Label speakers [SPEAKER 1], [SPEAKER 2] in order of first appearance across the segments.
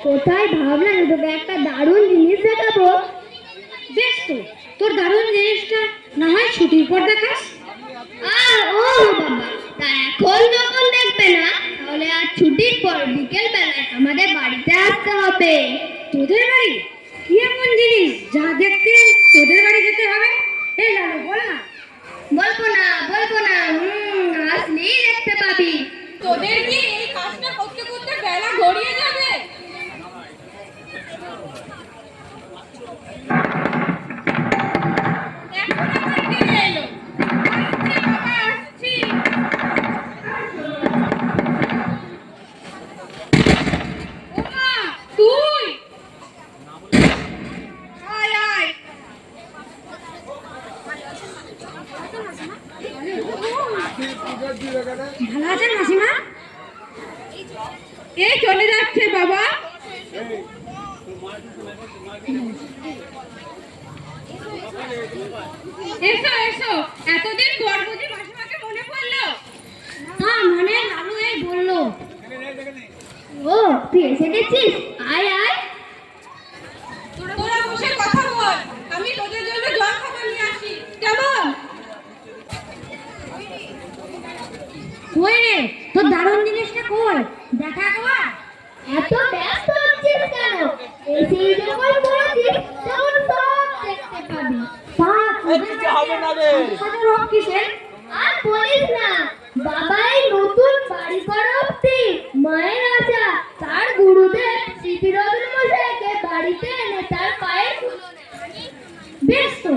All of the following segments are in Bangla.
[SPEAKER 1] কোথায় ভাবলাম তোকে একটা দারুণ জিনিস দেখাবো।
[SPEAKER 2] বেশ তো, তোর দারুণ জিনিসটা না হয় ছুটির পর দেখাস।
[SPEAKER 1] ও বাবা, তা এখন যখন দেখবে না তাহলে আর ছুটির পর বিকেল বেলায় আমাদের বাড়িতে আসতে হবে।
[SPEAKER 2] তোদের বাড়ি? কি এমন জিনিস যা দেখতে তোদের বাড়ি যেতে হবে? এই লালু বল না।
[SPEAKER 1] বলবো না আসলেই দেখতে পাবি।
[SPEAKER 3] তোদের কি এই কাজটা করতে করতে বেলা গড়িয়ে যাবে? এখন আবার কে এলো? আসছি বাবা, আসছি। ওমা, তুই? আয় আয়।
[SPEAKER 2] ভালো আছেন মাসিমা?
[SPEAKER 3] এই চলে যাচ্ছে বাবা। এসো এসো, এতদিন পর বুঝি মাসিমাকে মনে পড়লো?
[SPEAKER 2] হ্যাঁ, মানে লালু এই বললো।
[SPEAKER 1] ও তুই এসে গেছিস, আয় আয়।
[SPEAKER 3] তোরা বসে কথা বল, আমি তোদের জন্য জল খাবার নিয়ে আসি, কেমন?
[SPEAKER 2] কই রে, তোর দারুণ জিনিসটা কই? দেখা একবার।
[SPEAKER 1] এত ব্যস্ত হচ্ছিস কেন? এসে যখন বলেছিস তখন সব দেখতে পাবি।
[SPEAKER 2] হবে না রে। রোগ কিসের?
[SPEAKER 1] আর বলিস না, বাবাই নতুন বাড়ি করা অব্দি মায়ের আশা তার গুরুদেব স্মৃতিরতন মশাইকে বাড়িতে এনে তার পায়ে ধুলো নেয়।
[SPEAKER 2] বেশ তো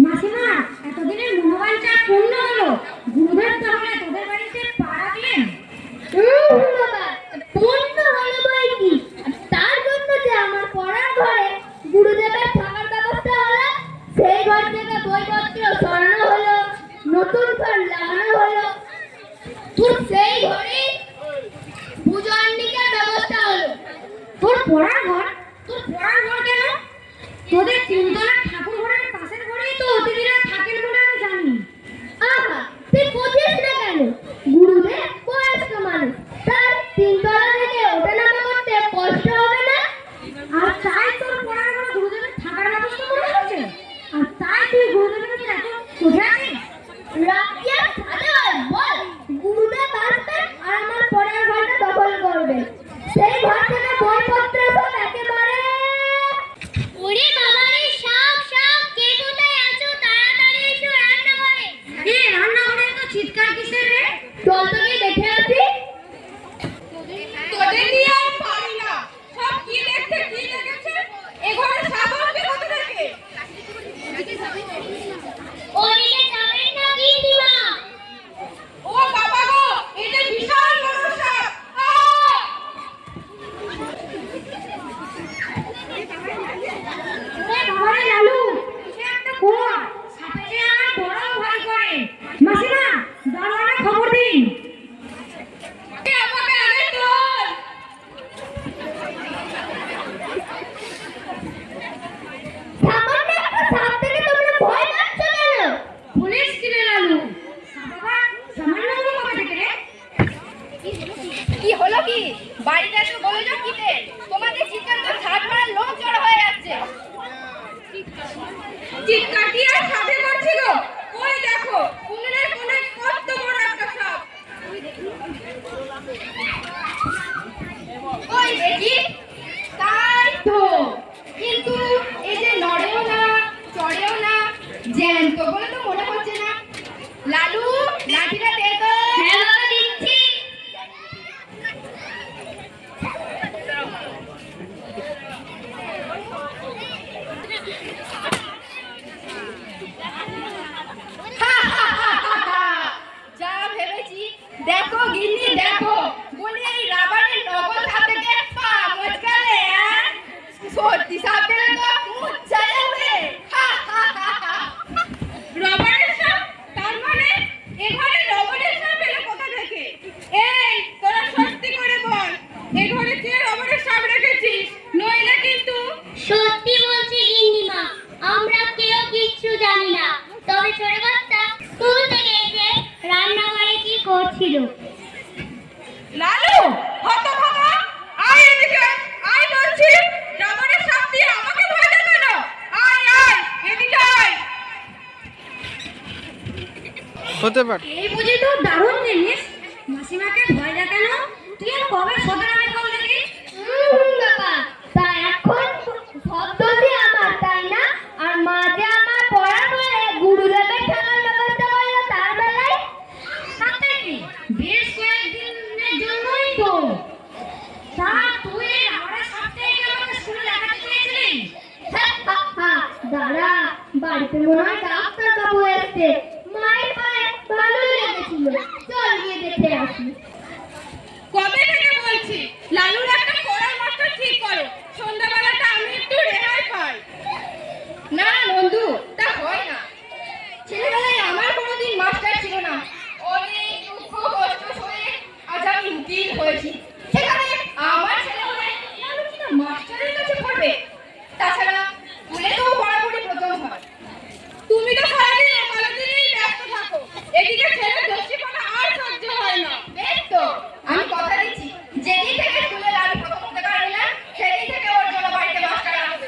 [SPEAKER 2] মাসিমা, এতদিনের মনোবাঞ্ছা পূর্ণ হলো। গুরুদেব তাহলে তোদের বাড়িতে পা রাখলেন?
[SPEAKER 1] বাবা, পূর্ণ হলো বই কি, আর তার জন্য যে আমার পড়ার ঘরে গুরুদেবের থাকার ব্যবস্থা হলো, সেই ঘর থেকে বইপত্র সরানো হলো, নতুন ঘর লাগানো হলো, তোর সেই ঘরে পুজো আহ্নিকের ব্যবস্থা হলো।
[SPEAKER 2] তোর পড়ার ঘর? তোর পড়ার ঘর কেন? তোদের তিনতলা ঠাকুর ঘরের পাশের ঘরেই তো অতিথিরা থাকেন বলে আমি জানি।
[SPEAKER 1] আহা, তুই বুঝিস না কেন? গুরুদেব বয়স্ক মানুষ, তার তিনতলা থেকে ওঠা নামা করতে কষ্ট হবে না।
[SPEAKER 2] আর তাই তোর পড়ার ঘরে গুরুদেবের থাকার ব্যবস্থা করা হয়েছে। আর তাই তুই গুরুদেবের কাছে এত উঠে আছিস।
[SPEAKER 1] রাখিয়া ফাদার বল, গুরুদেব আসবেন আর আমার পড়ার ঘরটা দখল করবে। সেই ঘর থেকে বইপত্র সব একেবারে। ওরে বাবারে, সব কে কোথায় আছো? তাড়াতাড়ি এসো রান্নাঘরে।
[SPEAKER 2] এই রান্নাঘরে তো চিৎকার কিসের রে?
[SPEAKER 1] চল তো গিয়ে দেখে আসি।
[SPEAKER 3] তোদের নিয়ে আর পারি না, সব কি দেখতে কি দেখেছে। এ ঘরে সাপ আসবে কোথা থেকে?
[SPEAKER 1] ওদিকে যাবেন না গিন্নিমা।
[SPEAKER 3] ও বাবা গো, এটা বিশাল বড় সাপ।
[SPEAKER 2] বাবারে লালু, সে একটা কোয়া। সাপে যে আমার বড় ভয় করে। মাসিমা, দারোয়ানে খবর দিন।
[SPEAKER 3] আমাকে আগে তোল।
[SPEAKER 1] সামান্য একটা সাপ থেকে তোমরা ভয় পাচ্ছ কেন?
[SPEAKER 2] পুলিশ কি রে লালু? বাবা, সামান্য হলো কবে থেকে রে?
[SPEAKER 3] কি হলো কি? বাড়িটা তো গোলযোগ কিতে? তোমাদের চিৎকার তো ছাদ মারার লোক জড়ো হয়ে যাচ্ছে। চিৎকার কি আর সাপে করছিল? ওই দেখো, উনুনের কোণে কত বড় একটা সাপ। ওই দেখি, তাই তো। কিন্তু এই যে নড়েও না, চড়েও না, জ্যান্ত বলে তো মনে হচ্ছে না। লালু, লাঠিটা দে তো।
[SPEAKER 1] হ্যাঁ বাবা, দিচ্ছি।
[SPEAKER 3] যা ভেবেছি, দেখো গিন্নি দেখো, বলে এই রাবারের নকল সাপ থেকে পা মচকালে, সত্যি সাপ পেলে তো মুচ্ছা যাবে। রবারের সাপ? তার মানে এ ঘরে রবারের সাপ এলো কোথা থেকে? এই তোরা সত্যি করে বল, এ ঘরে কে রবারের সাপ রেখেছিস? নইলে কিন্তু।
[SPEAKER 1] সত্যি বলছি গিন্নিমা, আমরা কেউ কিচ্ছু জানি না। তবে ছোট বাচ্চা স্কুল থেকে এসে রান্নাঘরে কি করছিল।
[SPEAKER 3] লালু, হতভাগা, আয় এদিকে, আয় বলছি।
[SPEAKER 4] হতে পারে।
[SPEAKER 2] এই বুঝি তো দারুণ জিনিস। মাসিমাকে ভয় দেখানো, তুই আর কবে শতরামি কল দেখি?
[SPEAKER 1] বাবা, তা এখন সদ্যসি আমার, তাই না? আর মা যে আমার পড়ার ঘরে গুরুদেবের থাকার ব্যবস্থা করলো তার বেলায়
[SPEAKER 2] তাতে কি? বেশ কয়েকদিনের জন্যই তো। তা তুই আমার সাথে আমাকে স্কুলে দেখাতে চেয়েছিলি?
[SPEAKER 1] দাঁড়া, বাড়িতে মনে হয় ডাক্তার বাবু এসছে। মায়ের পায়ে ভালোই লেগেছিল, চল গিয়ে দেখে আসি।
[SPEAKER 3] কবে থেকে বলছি লালুর একটা পড়ার মাস্টার ঠিক করো, সন্ধ্যাবেলাটা আমি একটু রেহাই পাই। না বন্ধু, তা হয় না। ছেলেবেলায় আমার কোনোদিন মাস্টার ছিল না। অনেক দুঃখ কষ্ট সয়ে আজ আমি উকিল হয়েছি। সেখানে আমার ছেলেবেলায় লালু কিনা মাস্টারের কাছে পড়বে? তাছাড়া স্কুলে তো পড়াপড়ি প্রথম হয়। তুমি তো সারাদিন কলেজেই ব্যস্ত থাকো, এদিকে ছেলে দোষীপনা আর সহ্য হয় না। বেশ তো, আমি কথা দিচ্ছি যেদিন থেকে স্কুলে লালু প্রথম হতে পারবে না সেদিন থেকে ওর জন্য বাড়িতে মাস্টার আসবে।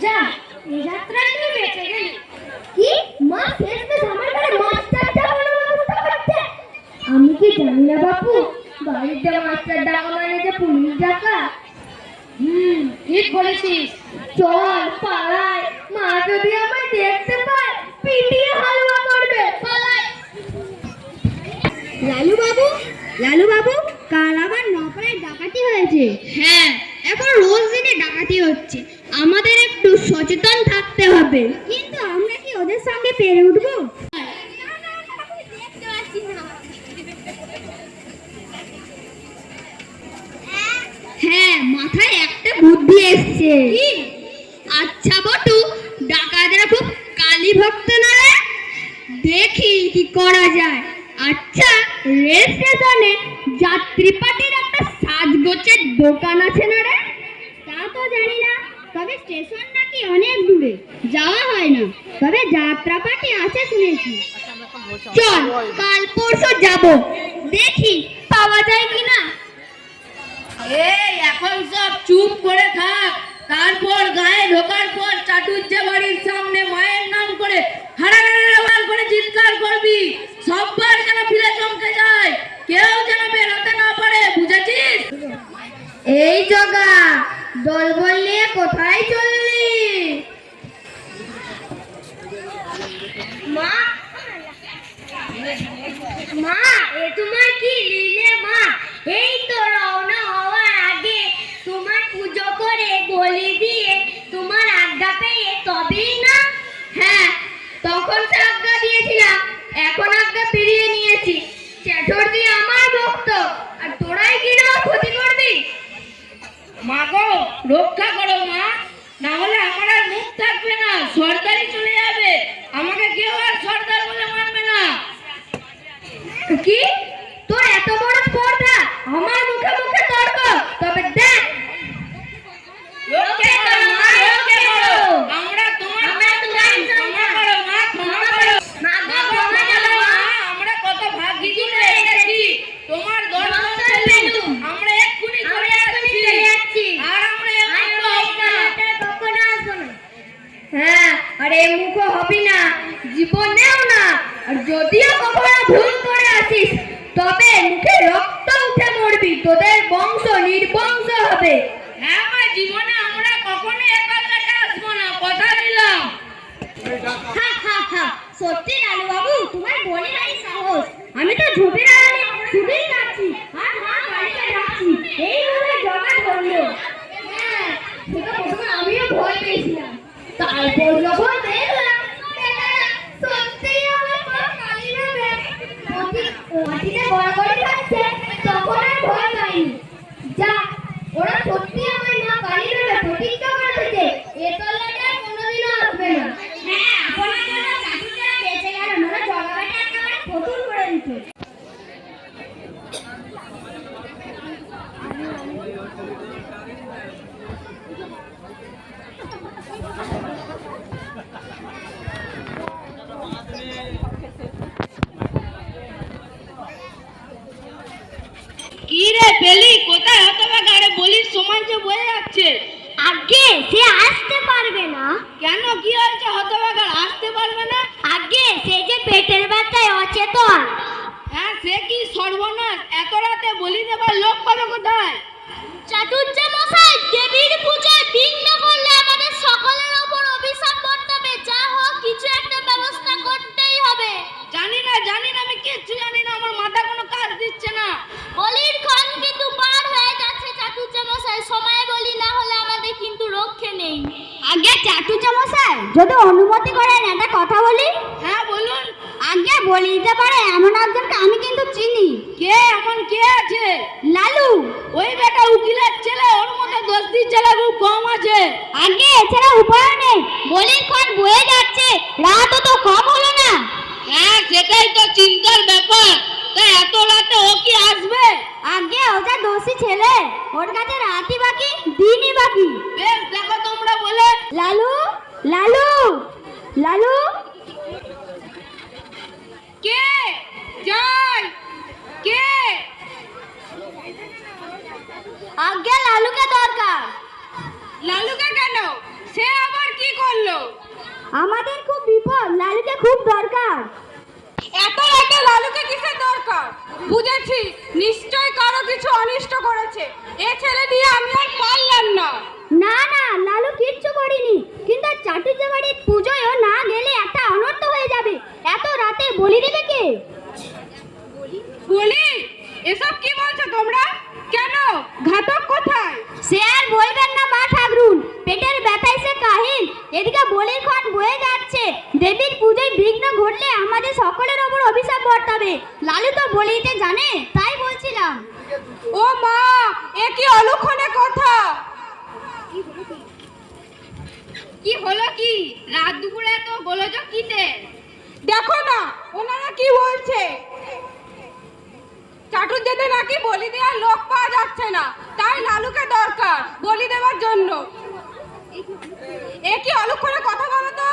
[SPEAKER 2] যা, এই যাত্রায় তুই বেঁচে গেলি।
[SPEAKER 1] কি মা শেষমেশ আমার ঘরে মাস্টার ডাকার ব্যবস্থা করছে? আমি কি জানি না বাপু, বাড়িতে মাস্টার ডাকা মানে যে পুলিশ ডাকা।
[SPEAKER 2] ঠিক বলেছিস।
[SPEAKER 1] চল পালাই, মা যদি আমায় দেখতে পায় পিটিয়ে হালুয়া করবে। পালাই।
[SPEAKER 2] লালু বাবু, কাল আবার নপাড়ায় ডাকাতি হয়েছে।
[SPEAKER 1] হ্যাঁ, এখন রোজ দিনে ডাকাতি হচ্ছে, আমাদের একটু সচেতন থাকতে হবে।
[SPEAKER 2] কিন্তু আমরা কি ওদের সঙ্গে পেরে উঠবো?
[SPEAKER 1] হ্যাঁ, মাথায় একটা বুদ্ধি এসছে। আচ্ছা বটু, ডাকাতরা খুব কালী ভক্ত না রে? দেখি কি করা যায়। আচ্ছা, রেল স্টেশনে যাত্রী পার্টির একটা সাজগোছের দোকান আছে না রে?
[SPEAKER 2] তা তো জানি না, তবে স্টেশন নাকি অনেক দূরে, যাওয়া হয় না। তবে যাত্রা পার্টি আছে শুনেছি।
[SPEAKER 1] চল কাল পরশু যাব, দেখি পাওয়া যায় কিনা।
[SPEAKER 3] এই এখন সব চুপ করে থাক, তারপর গায়ে ঢোকার পর চাটুজ্জে বাড়ির সামনে মায়ের নাম করে হারাগাড়াগাড়াগাল করে চিৎকার করবি। সববার যেন ফিরে চমকে যায়, কেউ যেন বেরোতে না পারে, বুঝেছিস?
[SPEAKER 1] এই জগা, দলবল নিয়ে কোথায় চললি?
[SPEAKER 2] মা, মা, এ তোমার কি লীলে মা? এই তো রওনা হওয়ার আগে তোমার পুজো করে বলি দিয়ে তোমার আজ্ঞা পেয়ে তবেই না?
[SPEAKER 1] হ্যাঁ, তখন সে আজ্ঞা দিয়েছিলাম, এখন আজ্ঞা ফিরিয়ে নিয়েছি। চ্যাটার্জি আমার ভক্ত, আর তোরাই কিনা ক্ষতি করবি।
[SPEAKER 3] মা গো, রক্ষা করো মা, না হলে আমার আর মুখ থাকবে না, সরকারি চলে যাবে, আমাকে কেউ আর সর্দার বলে মানবে না।
[SPEAKER 1] কি, তোর এত বড় স্পর্ধা আমার মুখে মুখে তর্ক? তবে দেখ,
[SPEAKER 3] রক্ষা করো মা, রক্ষা করো, আমরা তোমার ক্ষমা করো মা, ক্ষমা করো।
[SPEAKER 2] মা গো,
[SPEAKER 3] ক্ষমা করো মা, আমরা কত ভাগ্যি করে এসেছি, তোমার দর্শন পেলুম, আমরা এক্ষুনি চলে যাচ্ছি, আর আমরা এমন হব না।
[SPEAKER 2] কখনো আসবো না।
[SPEAKER 1] হ্যাঁ, আর এই মুখো হবি না, জীবনেও না। আর যদিও কখনো ভুল করে আসিস, তবে মুখে রক্ত উঠে মরবি, তোদের বংশ নির্বংশ হবে।
[SPEAKER 3] হ্যাঁ মা, জীবনে আমরা কখনো একবার কাছে আসবো না, কথা দিলাম।
[SPEAKER 2] হা হা হা, সত্যি লালু বাবু, তোমার বলে নাই সাহস। আমি তো ঝুঁপির আড়ালে শুধুই যাচ্ছি আর মা বাড়িতে যাচ্ছি, এইভাবে জগা ধরলো।
[SPEAKER 1] হ্যাঁ, সেটা প্রথমে আমিও ভয় পেয়েছিলাম, তারপর যখন দেখলাম বেচারা সত্যিই আমার পা কালি নেবে, মাটিতে গড়াগড়ি খাচ্ছে, তখন আর ভয় পাইনি। যাক, ওরা সত্যি আমার মা কালি নেবে প্রতিজ্ঞা করেছে, এ তল্লাটা আর কোনোদিনও আসবে না।
[SPEAKER 2] হ্যাঁ, আপনার জন্য চাটুটা বেঁচে গেল, নইলে জগাটা একেবারে ফতুর করে দিত।
[SPEAKER 3] কি রে পেলি, কোথায় হতবা গাড়ে বলির সময় যে বয়ে যাচ্ছে?
[SPEAKER 2] আগে সে আসতে পারবে না।
[SPEAKER 3] কেন, কি হয়েছে? হতবা গাড় আসতে পারবে না?
[SPEAKER 2] আগে সে যে পেটের ব্যথায় অচেতন।
[SPEAKER 3] হ্যাঁ, সে কি সর্বনাশ! এত রাতে বলি দেবার লোক পাবে কোথায়?
[SPEAKER 2] চাটুর্য মশাই, দেবীর পূজায় বিঘ্ন করলে আমাদের সকলের ওপর অভিশাপ বর্তাবে। যা হোক কিছু একটা ব্যবস্থা করতেই হবে।
[SPEAKER 3] জানি না, আমি কিচ্ছু জানি না, আমার মাথা কোনো কাজ দিচ্ছে না।
[SPEAKER 2] বলির ক্ষণ কিন্তু পার হয়ে যাচ্ছে চাটুর্য মশাই, সময় বলি না হলে আমাদের কিন্তু রক্ষে নেই। আগে চাটুর্য মশাই, যদি অনুমতি করেন একটা কথা বলি।
[SPEAKER 3] হ্যাঁ বলুন।
[SPEAKER 2] আগে বলি দিতে পারে এমন একজনকে আমি কিন্তু চিনি।
[SPEAKER 3] কে? এমন কে আছে?
[SPEAKER 2] লালু।
[SPEAKER 3] ওই বেটা উকিলের ছেলে, ওর মতো দোস্তির ছেলে খুব কম আছে।
[SPEAKER 2] আগে এছাড়া উপায় নেই, বলির ক্ষণ বয়ে যাচ্ছে, রাতও তো কম হলো না।
[SPEAKER 3] হ্যাঁ, সেটাই তো চিন্তার ব্যাপার। তা এত রাতে ও কি আসবে?
[SPEAKER 2] আগে ও যা দোষী ছেলে, ওর কাছে রাতই বাকি দিনই বাকি।
[SPEAKER 3] বেশ, দেখো তোমরা বলে।
[SPEAKER 2] লালু, লালু, লালু।
[SPEAKER 3] কে? যাই। কে?
[SPEAKER 2] আগে লালুকে দরকার।
[SPEAKER 3] লালুকে কেন? সে আবার কি করলো?
[SPEAKER 2] আমাদের খুব বিপদ, লালুকে খুব দরকার।
[SPEAKER 3] এত রাতে লালুকে কিসের দরকার? বুঝেছি, নিশ্চয় কারো কিছু অনিষ্ট করেছে। এ ছেলে দিয়ে আমি আর পারলাম না।
[SPEAKER 2] না না, লালু কিচ্ছু করিনি, কিন্তু চাটুর্য বাড়ির পুজোয়ও না গেলে একটা অনর্থ হয়ে যাবে। এত রাতে বলি দেবে কে?
[SPEAKER 3] বলি? এসব কি বলছো তোমরা? কেন? ঘাতক কোথায়?
[SPEAKER 2] সে আর বলবেন না মা ঠাকরুন, পেটের ব্যথায় সে কাহিল। এদিকে বলির ক্ষণ বয়ে যাচ্ছে, দেবীর পুজোয় বিঘ্ন ঘটলে আমাদের সকলের ওপর অভিশাপ বর্তাবে। লালু তো বলিতে জানে, তাই বলছিলাম।
[SPEAKER 3] ও মা, এ কি অলক্ষণে কথা! কি হলো কি? রাত দুপুরে এত গোলযোগ কিসে? দেখো না, ওনারা কি বলছে। চাটুর্যতে নাকি বলি দেওয়ার লোক পাওয়া যাচ্ছে না, তাই লালুকে দরকার বলি দেওয়ার জন্য। এ কি অলক্ষণে কথা বলো তো?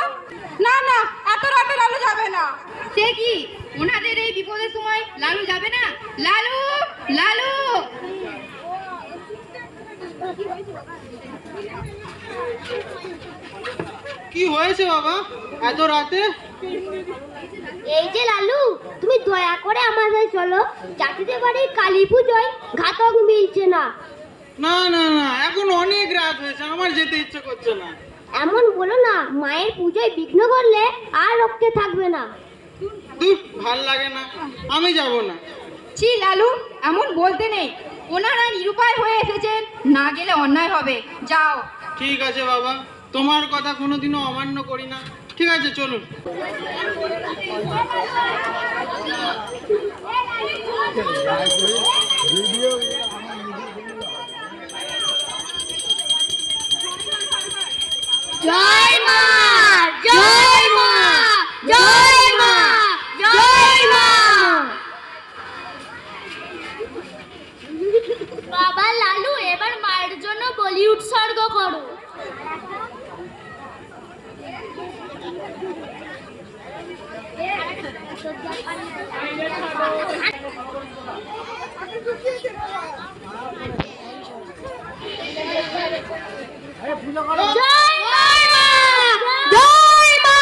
[SPEAKER 3] না না, এত রাতে লালু যাবে না। সে কি, ওনাদের এই বিপদের সময় লালু যাবে না? লালু, লালু!
[SPEAKER 4] কি হয়েছে বাবা এত রাতে?
[SPEAKER 2] এই যে লালু, তুমি দয়া করে আমাদের চলো, চাটুর্য বাড়ির কালী পুজোয় ঘাতক মিলছে না।
[SPEAKER 4] না না না, এখন অনেক রাত হয়েছে, আমার যেতে ইচ্ছে করছে না।
[SPEAKER 2] এমন বলো না, মায়ের পুজোয় বিঘ্ন করলে আর রক্ষে থাকবে না।
[SPEAKER 4] ধুর, ভাল লাগে না, আমি যাব না।
[SPEAKER 3] ছি লালু, এমন বলতে নেই। ওনারা নিরুপায় হয়ে এসেছেন, না গেলে অন্যায় হবে। যাও।
[SPEAKER 4] ঠিক আছে বাবা, তোমার কথা কোনোদিনও অমান্য করি না। ঠিক আছে, চলুন।
[SPEAKER 2] জয় মা, জয় মা, জয় মা, জয় মা। বাবা লালু, এবার মায়ের জন্য বলি উৎসর্গ করো। জয় মা, জয় মা।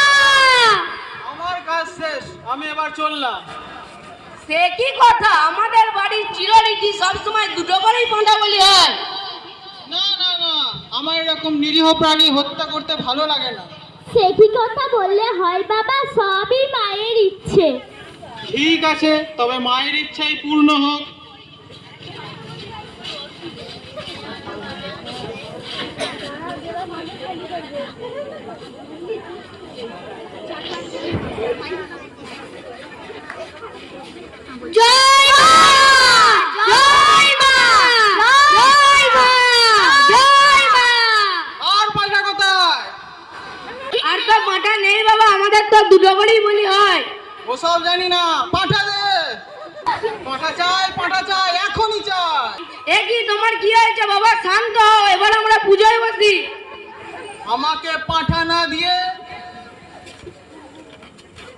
[SPEAKER 4] আমার কাজ শেষ, আমি এবার চললাম।
[SPEAKER 3] সে কি কথা? আমাদের বাড়ির চিররীতি সবসময় দুটো করেই পাঁঠা বলি হয়।
[SPEAKER 4] না না না, আমার এরকম নিরীহ প্রাণী হত্যা করতে ভালো লাগে না।
[SPEAKER 2] সে কি কথা বললে হয় বাবা, সবই মায়ের ইচ্ছে।
[SPEAKER 4] ঠিক আছে, তবে মায়ের ইচ্ছাই পূর্ণ হোক।
[SPEAKER 2] জয় মা, জয় মা, জয় মা, জয় মা।
[SPEAKER 4] আর পাশা কোথায়?
[SPEAKER 3] আর তো পাঁঠা নেই বাবা, আমাদের তো দুটো করেই বলি হয়।
[SPEAKER 4] ওসব জানি না, পাঠা দে। পাঠা চাই, এখনই চাই।
[SPEAKER 3] এ কি, তোমার কি হয়েছে বাবা? শান্ত হও, এবার আমরা পুজোয় বসি।
[SPEAKER 4] আমাকে পাঠা না দিয়ে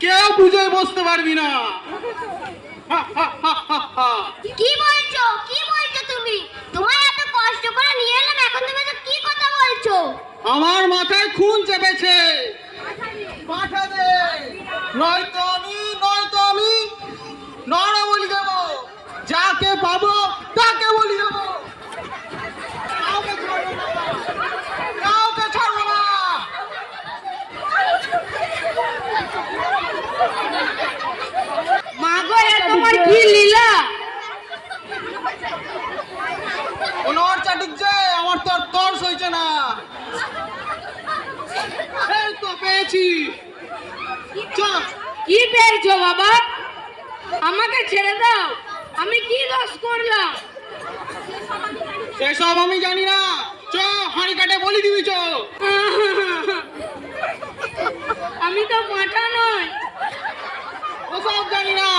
[SPEAKER 4] কেউ পুজোয় বসতে পারবি না।
[SPEAKER 2] কি বলছো, কি বলছো তুমি? তোমায় এত কষ্ট করে নিয়ে এলাম, এখন তুমি তো কি কথা বলছো?
[SPEAKER 4] আমার মাথায় খুন চেপেছে। পাঠা দে। নয়তো আমি নড়ে বলি দেবো, যাকে পাবো তাকে বলি দেবো। কাউকে ছাড়বো না, কাউকে ছাড়বো না।
[SPEAKER 3] মা গো, এ তোমার কি লীলা?
[SPEAKER 4] ওনার চাটিক যে আমার তো আর তর্স হয়েছে না। এই তো পেয়েছি। চল।
[SPEAKER 3] কি পেয়েছো বাবা? আমাকে ছেড়ে দাও, আমি কি দোষ করলাম?
[SPEAKER 4] সেসব আমি জানি না। চ, হাঁড়ি কাটে বলি দিবি চ।
[SPEAKER 3] আমি তো পাঁঠা নই।
[SPEAKER 4] ওসব জানি না।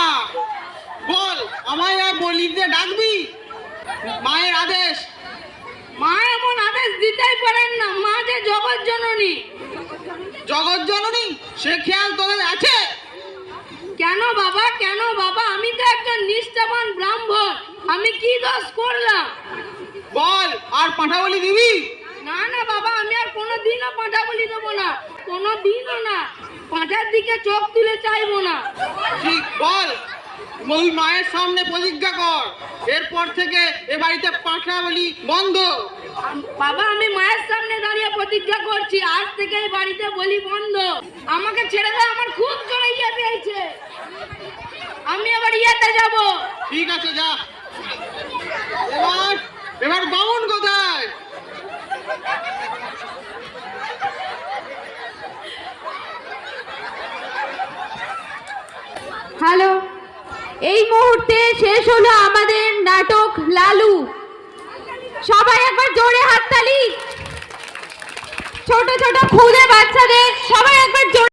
[SPEAKER 4] বল, আমায় আর বলি দিয়ে ডাকবি? মায়ের আদেশ।
[SPEAKER 3] মা এমন আদেশ দিতেই পারেন না, মা যে জগৎ জননী।
[SPEAKER 4] জগৎ জননী, সে খেয়াল তোদের আছে?
[SPEAKER 3] কেন বাবা, কেন বাবা? আমি তো একজন নিষ্ঠাবান ব্রাহ্মণ, আমি কি দোষ করলাম?
[SPEAKER 4] বল, আর পাঁঠা বলি দিবি?
[SPEAKER 3] না না বাবা, আমি আর কোনোদিনও পাঁঠা বলি দেবো না, কোনোদিনও না। পাঁঠার দিকে চোখ তুলে চাইবো না।
[SPEAKER 4] ঠিক, বল। ওই মায়ের সামনে প্রতিজ্ঞা কর, এরপর থেকে এ বাড়িতে পাঁঠা বলি বন্ধ।
[SPEAKER 3] বাবা, আমি মায়ের সামনে দাঁড়িয়ে প্রতিজ্ঞা করছি, আজ থেকে এই বাড়িতে বলি বন্ধ। আমাকে ছেড়ে দাও, আমার খুব জোরে ইয়ে পেয়েছে, আমি আবার ইয়েতে যাব।
[SPEAKER 4] ঠিক আছে, যা। এবার বামুন কোথায়?
[SPEAKER 2] হ্যালো, এই মুহূর্তে শেষ হলো আমাদের নাটক লালু। সবাই একবার জোরে হাততালি। ছোট ছোট খুদে বাচ্চাদের সবাই একবার জোরে